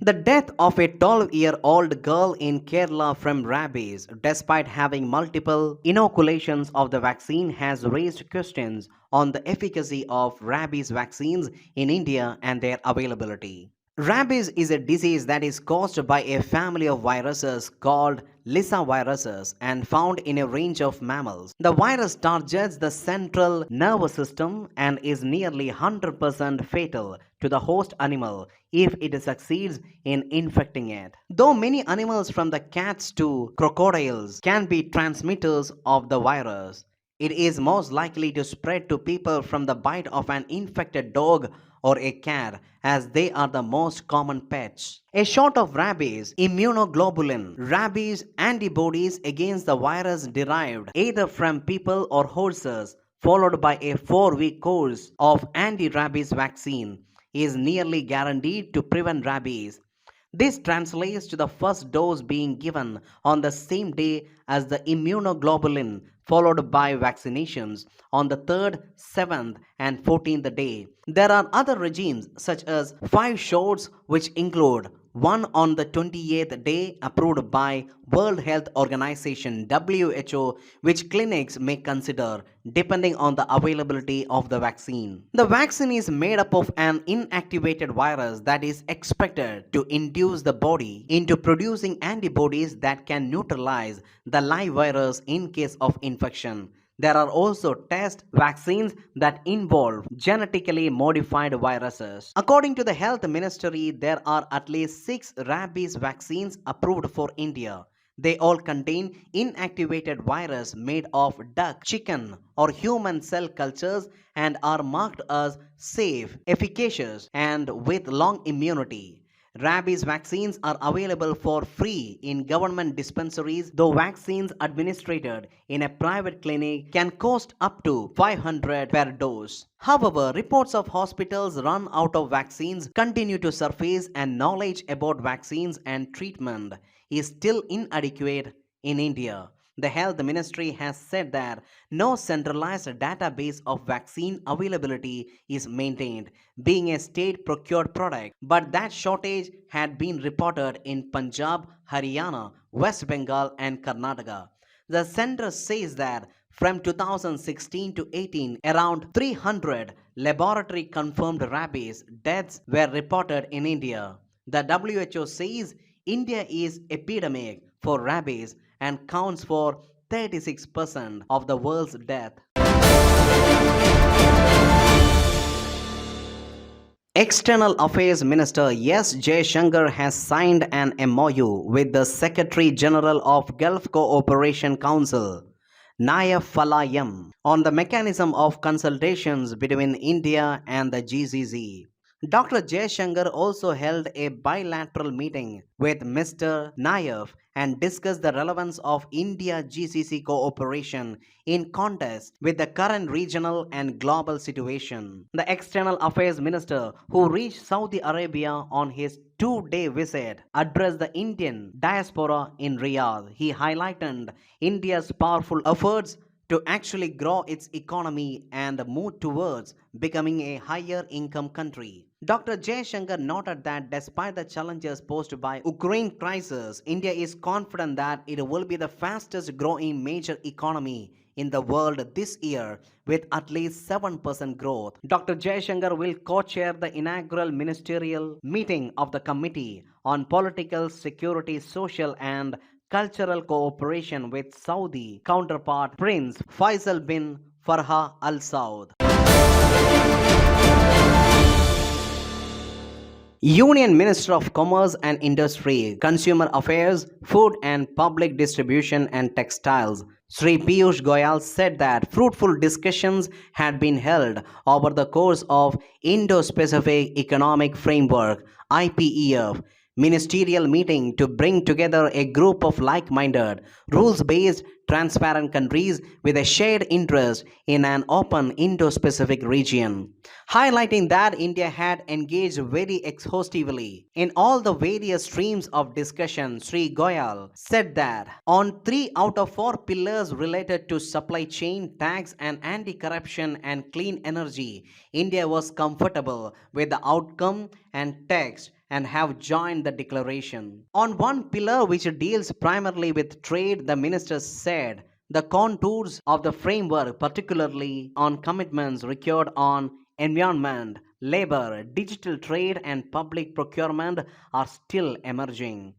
The death of a 12-year-old girl in Kerala from rabies, despite having multiple inoculations of the vaccine, has raised questions on the efficacy of rabies vaccines in India and their availability. Rabies is a disease that is caused by a family of viruses called Lissa viruses and found in a range of mammals. The virus targets the central nervous system and is nearly 100% fatal to the host animal if it succeeds in infecting it. Though many animals from the cats to crocodiles can be transmitters of the virus, it is most likely to spread to people from the bite of an infected dog or a cat, as they are the most common pets. A shot of rabies immunoglobulin, rabies antibodies against the virus derived either from people or horses, followed by a 4-week course of anti-rabies vaccine, is nearly guaranteed to prevent rabies. This translates to the first dose being given on the same day as the immunoglobulin, followed by vaccinations on the 3rd, 7th, and 14th day. There are other regimes such as 5 shots, which include one on the 28th day approved by World Health Organization WHO, which clinics may consider depending on the availability of the vaccine. The vaccine is made up of an inactivated virus that is expected to induce the body into producing antibodies that can neutralize the live virus in case of infection. There are also test vaccines that involve genetically modified viruses. According to the Health Ministry, there are at least 6 rabies vaccines approved for India. They all contain inactivated virus made of duck, chicken, or human cell cultures and are marked as safe, efficacious, and with long immunity. Rabies vaccines are available for free in government dispensaries, though vaccines administered in a private clinic can cost up to 500 per dose. However, reports of hospitals run out of vaccines continue to surface, and knowledge about vaccines and treatment is still inadequate in India. The Health Ministry has said that no centralized database of vaccine availability is maintained, being a state procured product, but that shortage had been reported in Punjab, Haryana, West Bengal, and Karnataka. The center says that from 2016 to 18, around 300 laboratory confirmed rabies deaths were reported in India. The WHO says India is epidemic for rabies and counts for 36% of the world's death. External Affairs Minister S. Jaishankar has signed an MOU with the Secretary General of Gulf Cooperation Council, Nayef Falayam, on the mechanism of consultations between India and the GCC. Dr. Jaishankar also held a bilateral meeting with Mr. Nayef and discussed the relevance of India GCC cooperation in context with the current regional and global situation. The External Affairs Minister, who reached Saudi Arabia on his 2-day visit, addressed the Indian diaspora in Riyadh. He highlighted India's powerful efforts to actually grow its economy and move towards becoming a higher income country. Dr. Jaishankar noted that despite the challenges posed by Ukraine crisis, India is confident that it will be the fastest growing major economy in the world this year with at least 7% growth. Dr. Jaishankar will co-chair the inaugural ministerial meeting of the Committee on Political Security, Social and Cultural Cooperation with Saudi counterpart Prince Faisal bin Farha Al Saud. Union Minister of Commerce and Industry, Consumer Affairs, Food and Public Distribution and Textiles, Sri Piyush Goyal said that fruitful discussions had been held over the course of Indo-Pacific Economic Framework (IPEF) ministerial meeting to bring together a group of like-minded, rules-based, transparent countries with a shared interest in an open Indo-Pacific region. Highlighting that India had engaged very exhaustively in all the various streams of discussion, Sri Goyal said that on 3 out of 4 pillars related to supply chain, tax and anti-corruption and clean energy, India was comfortable with the outcome and text and have joined the declaration. On one pillar which deals primarily with trade, the minister said the contours of the framework, particularly on commitments required on environment, labor, digital trade, and public procurement, are still emerging.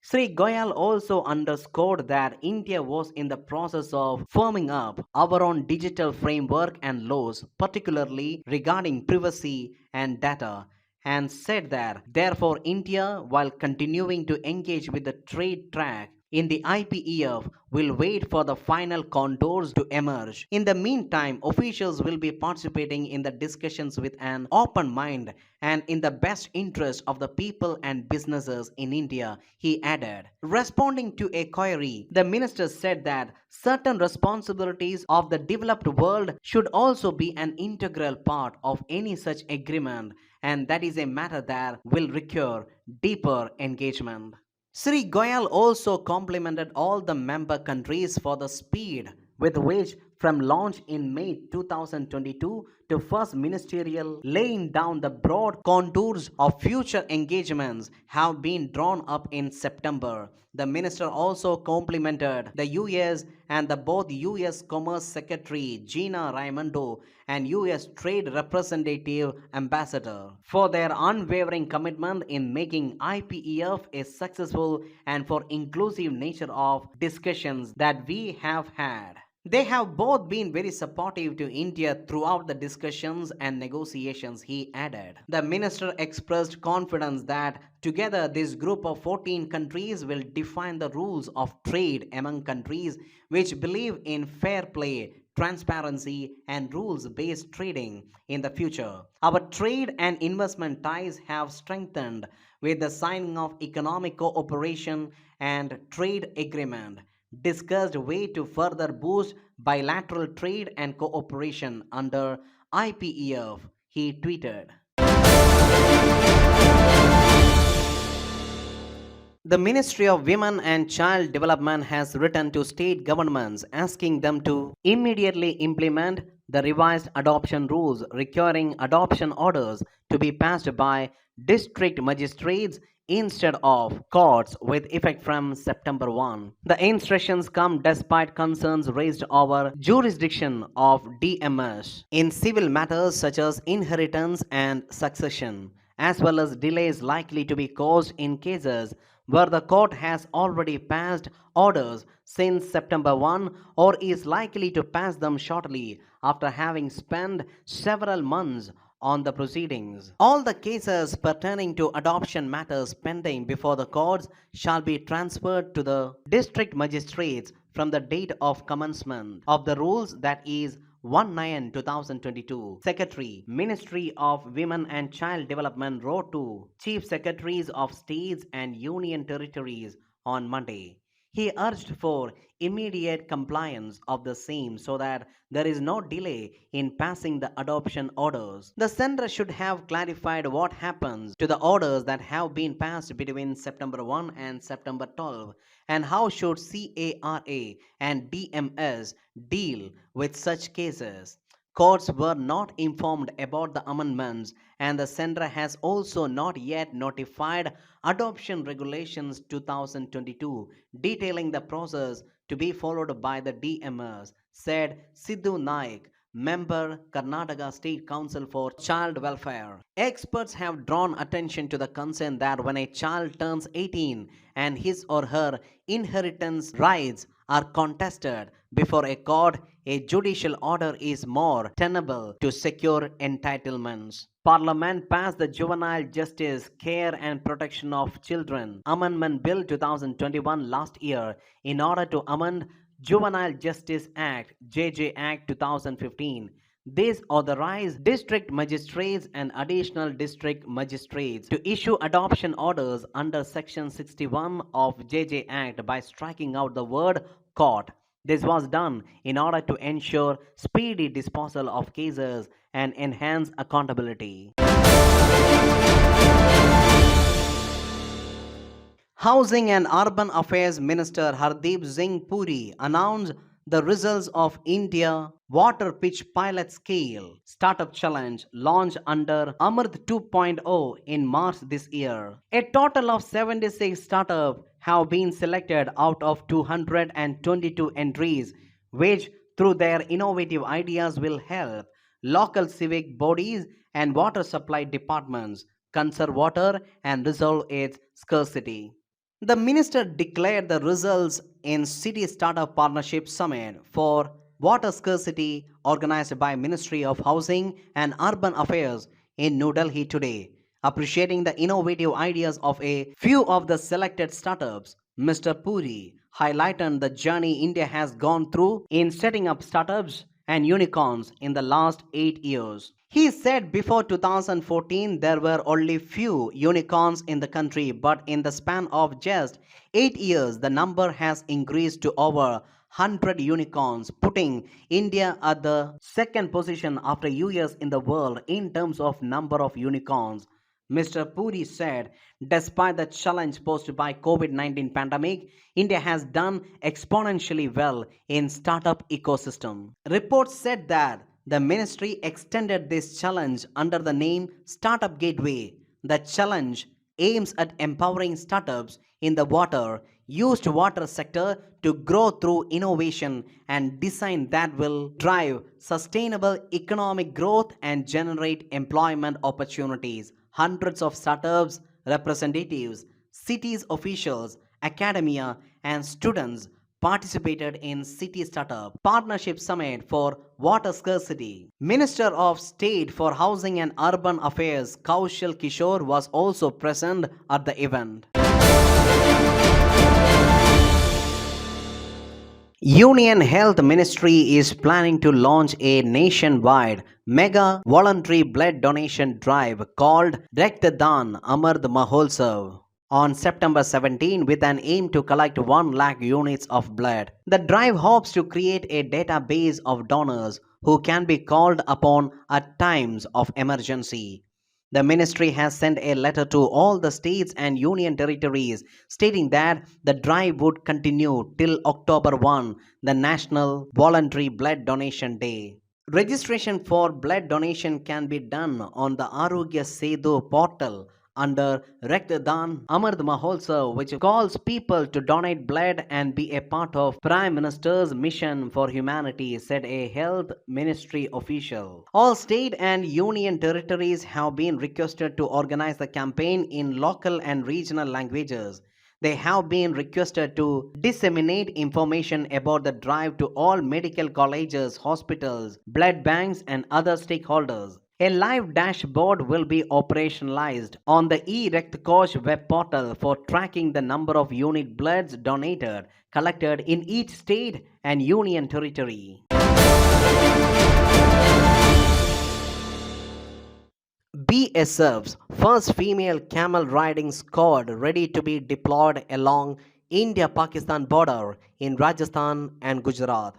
Sri Goyal also underscored that India was in the process of firming up our own digital framework and laws, particularly regarding privacy and data, and said that therefore India, while continuing to engage with the trade track in the IPEF, will wait for the final contours to emerge. In the meantime, officials will be participating in the discussions with an open mind and in the best interest of the people and businesses in India, he added. Responding to a query, the minister said that certain responsibilities of the developed world should also be an integral part of any such agreement, and that is a matter that will require deeper engagement. Sri Goyal also complimented all the member countries for the speed with which, from launch in May 2022 to first ministerial laying down the broad contours of future engagements, have been drawn up in September. The minister also complimented the US and the both US Commerce Secretary Gina Raimondo and US Trade Representative Ambassador for their unwavering commitment in making IPEF a successful and for inclusive nature of discussions that we have had. They have both been very supportive to India throughout the discussions and negotiations, he added. The minister expressed confidence that together this group of 14 countries will define the rules of trade among countries which believe in fair play, transparency, and rules based trading in the future. Our trade and investment ties have strengthened with the signing of economic cooperation and trade agreement discussed way to further boost bilateral trade and cooperation under IPEF, he tweeted. The Ministry of Women and Child Development has written to state governments asking them to immediately implement the revised adoption rules requiring adoption orders to be passed by district magistrates instead of courts with effect from September 1. The instructions come despite concerns raised over jurisdiction of DMS in civil matters such as inheritance and succession, as well as delays likely to be caused in cases where the court has already passed orders since September 1 or is likely to pass them shortly after having spent several months on the proceedings. All the cases pertaining to adoption matters pending before the courts shall be transferred to the district magistrates from the date of commencement of the rules, that is 1/9/2022. Secretary, Ministry of Women and Child Development wrote to Chief Secretaries of States and Union Territories on Monday. He urged for immediate compliance of the same so that there is no delay in passing the adoption orders. The center should have clarified what happens to the orders that have been passed between September 1 and September 12, and how should CARA and DMS deal with such cases. Courts were not informed about the amendments, and the center has also not yet notified Adoption Regulations 2022 detailing the process to be followed by the DMS, said Sidhu Naik, member Karnataka State Council for Child Welfare. Experts have drawn attention to the concern that when a child turns 18 and his or her inheritance rights are contested before a court, a judicial order is more tenable to secure entitlements. Parliament passed the Juvenile Justice, Care and Protection of Children Amendment Bill 2021 last year in order to amend Juvenile Justice Act JJ Act 2015. This authorized district magistrates and additional district magistrates to issue adoption orders under Section 61 of JJ Act by striking out the word court. This was done in order to ensure speedy disposal of cases and enhance accountability. Housing and Urban Affairs Minister Hardeep Singh Puri announced the results of India Water Pitch Pilot Scale Startup Challenge launched under Amrit 2.0 in March this year. A total of 76 startups have been selected out of 222 entries, which through their innovative ideas will help local civic bodies and water supply departments conserve water and resolve its scarcity. The minister declared the results in City Startup Partnership Summit for Water Scarcity organized by Ministry of Housing and Urban Affairs in New Delhi today. Appreciating the innovative ideas of a few of the selected startups, Mr. Puri highlighted the journey India has gone through in setting up startups and unicorns in the last 8 years. He said before 2014 there were only few unicorns in the country, but in the span of just 8 years the number has increased to over 100 unicorns, putting India at the second position after US in the world in terms of number of unicorns. Mr. Puri said, despite the challenge posed by COVID-19 pandemic, India has done exponentially well in startup ecosystem. Reports said that the ministry extended this challenge under the name Startup Gateway. The challenge aims at empowering startups in the used water sector to grow through innovation and design that will drive sustainable economic growth and generate employment opportunities. Hundreds of startups, representatives, cities officials, academia, and students participated in City Startup Partnership Summit for Water Scarcity. Minister of State for Housing and Urban Affairs Kaushal Kishore was also present at the event. Union Health Ministry is planning to launch a nationwide mega voluntary blood donation drive called Raktadan Amard Mahotsav on September 17 with an aim to collect 1 lakh units of blood. The drive hopes to create a database of donors who can be called upon at times of emergency. The ministry has sent a letter to all the states and union territories stating that the drive would continue till October 1, the National Voluntary Blood Donation Day. Registration for blood donation can be done on the Arogya Sedu portal under Raktadan Amard Mahotsav, which calls people to donate blood and be a part of Prime Minister's mission for humanity, said a health ministry official. All state and union territories have been requested to organize the campaign in local and regional languages. They have been requested to disseminate information about the drive to all medical colleges, hospitals, blood banks, and other stakeholders. A live dashboard will be operationalized on the e-Raktkosh web portal for tracking the number of unit bloods donated, collected in each state and union territory. BSF's first female camel riding squad ready to be deployed along India-Pakistan border in Rajasthan and Gujarat.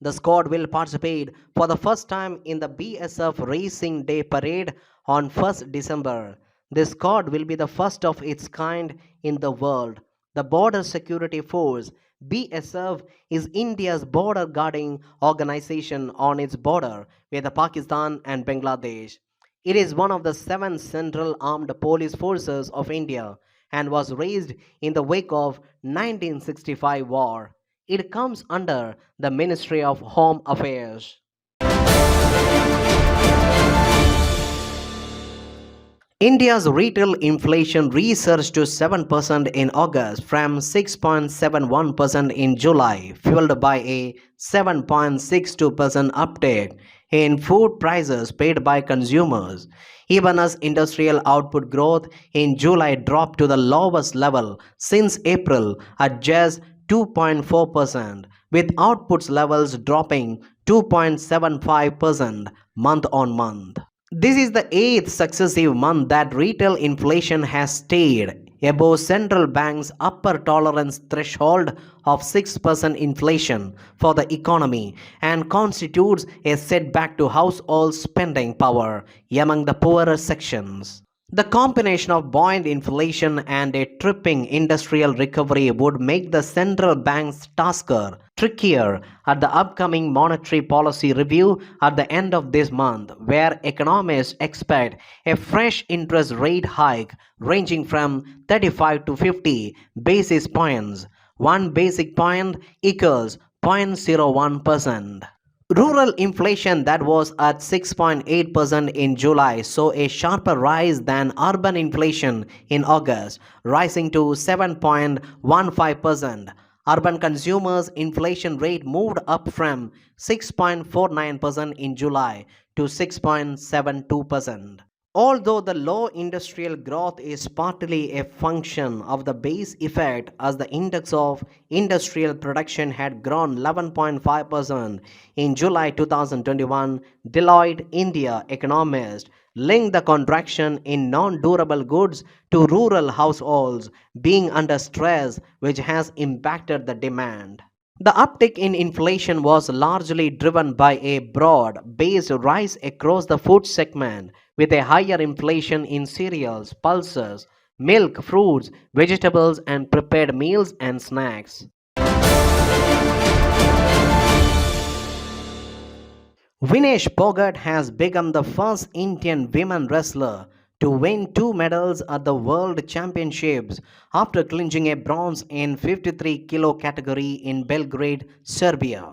The squad will participate for the first time in the BSF Racing Day Parade on 1st December. This squad will be the first of its kind in the world. The Border Security Force BSF is India's border guarding organization on its border with Pakistan and Bangladesh. It is one of the 7 central armed police forces of India and was raised in the wake of 1965 war. It comes under the Ministry of Home Affairs. India's retail inflation resurged to 7% in August from 6.71% in July, fueled by a 7.62% uptake in food prices paid by consumers. Even as industrial output growth in July dropped to the lowest level since April at just 2.4%, with outputs levels dropping 2.75% month on month. This is the 8th successive month that retail inflation has stayed above central bank's upper tolerance threshold of 6% inflation for the economy and constitutes a setback to household spending power among the poorer sections. The combination of buoyant inflation and a tripping industrial recovery would make the central bank's tasker trickier at the upcoming monetary policy review at the end of this month, where economists expect a fresh interest rate hike ranging from 35 to 50 basis points. One basic point equals 0.01%. Rural inflation that was at 6.8% in July saw a sharper rise than urban inflation in August, rising to 7.15%. Urban consumers' inflation rate moved up from 6.49% in July to 6.72%. Although the low industrial growth is partly a function of the base effect, as the index of industrial production had grown 11.5% in July 2021, Deloitte India economists linked the contraction in non-durable goods to rural households being under stress, which has impacted the demand. The uptick in inflation was largely driven by a broad based rise across the food segment, with a higher inflation in cereals, pulses, milk, fruits, vegetables, and prepared meals and snacks. Vinesh Phogat has become the first Indian women wrestler to win two medals at the World Championships after clinching a bronze in 53 kilo category in Belgrade, Serbia.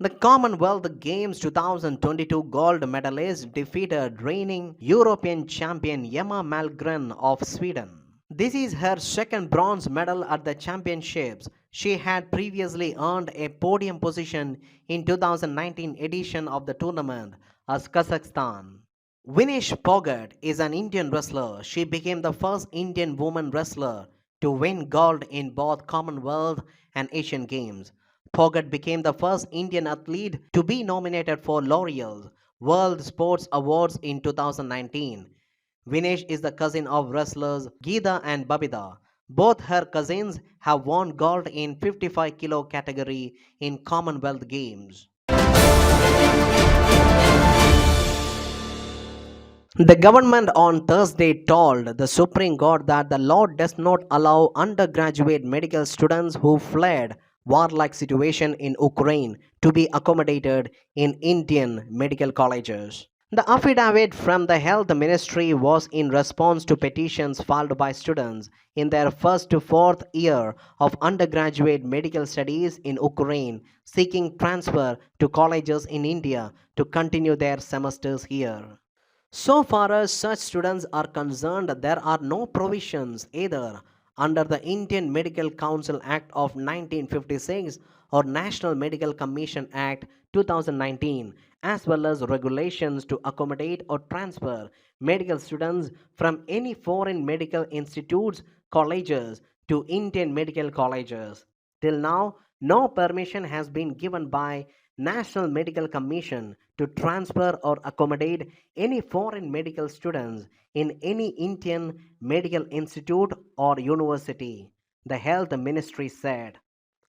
The Commonwealth Games 2022 gold medalist defeated reigning European champion Emma Malmgren of Sweden. This is her second bronze medal at the championships. She had previously earned a podium position in 2019 edition of the tournament as Kazakhstan. Vinesh Phogat is an Indian wrestler. She became the first Indian woman wrestler to win gold in both Commonwealth and Asian Games. Phogat became the first Indian athlete to be nominated for L'Oreal's World Sports Awards in 2019. Vinesh is the cousin of wrestlers Geeta and Babita. Both her cousins have won gold in 55 kilo category in Commonwealth Games. The government on Thursday told the Supreme Court that the law does not allow undergraduate medical students who fled war-like situation in Ukraine to be accommodated in Indian medical colleges. The affidavit from the Health Ministry was in response to petitions filed by students in their first to fourth year of undergraduate medical studies in Ukraine seeking transfer to colleges in India to continue their semesters here. So far as such students are concerned, there are no provisions either under the Indian Medical Council Act of 1956 or National Medical Commission Act 2019, as well as regulations to accommodate or transfer medical students from any foreign medical institutes, colleges to Indian medical colleges. Till now, no permission has been given by National Medical Commission to transfer or accommodate any foreign medical students in any Indian medical institute or university, the health ministry said.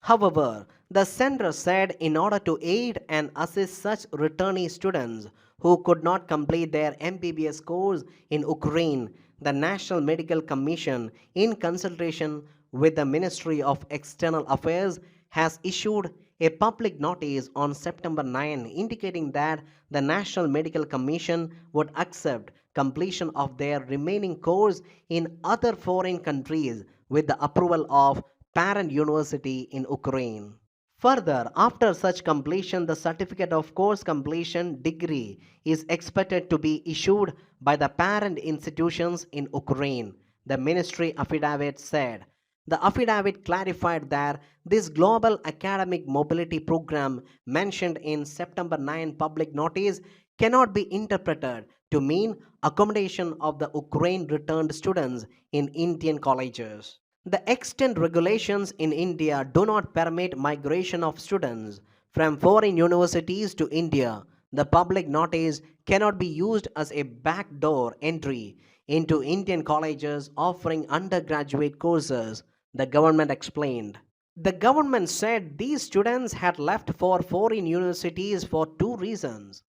However, the center said in order to aid and assist such returnee students who could not complete their MBBS course in Ukraine, the National Medical Commission, in consultation with the Ministry of External Affairs, has issued a public notice on September 9 indicating that the National Medical Commission would accept completion of their remaining course in other foreign countries with the approval of parent university in Ukraine. Further, after such completion, the certificate of course completion degree is expected to be issued by the parent institutions in Ukraine, the ministry affidavit said. The affidavit clarified that this global academic mobility program mentioned in September 9 public notice cannot be interpreted to mean accommodation of the Ukraine returned students in Indian colleges. The extant regulations in India do not permit migration of students from foreign universities to India. The public notice cannot be used as a backdoor entry into Indian colleges offering undergraduate courses, the government explained. The government said these students had left for foreign universities for two reasons: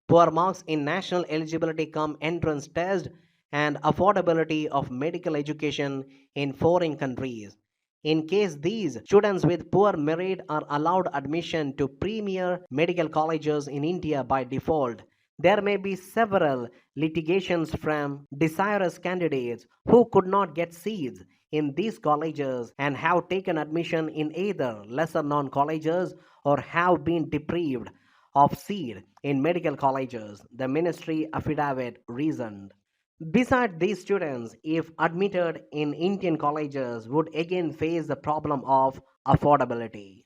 poor marks in national eligibility cum entrance test and affordability of medical education in foreign countries. In case these students with poor merit are allowed admission to premier medical colleges in India by default, there may be several litigations from desirous candidates who could not get seats in these colleges and have taken admission in either lesser known colleges or have been deprived of seat in medical colleges, the ministry affidavit reasoned. Besides these students, if admitted in Indian colleges, would again face the problem of affordability.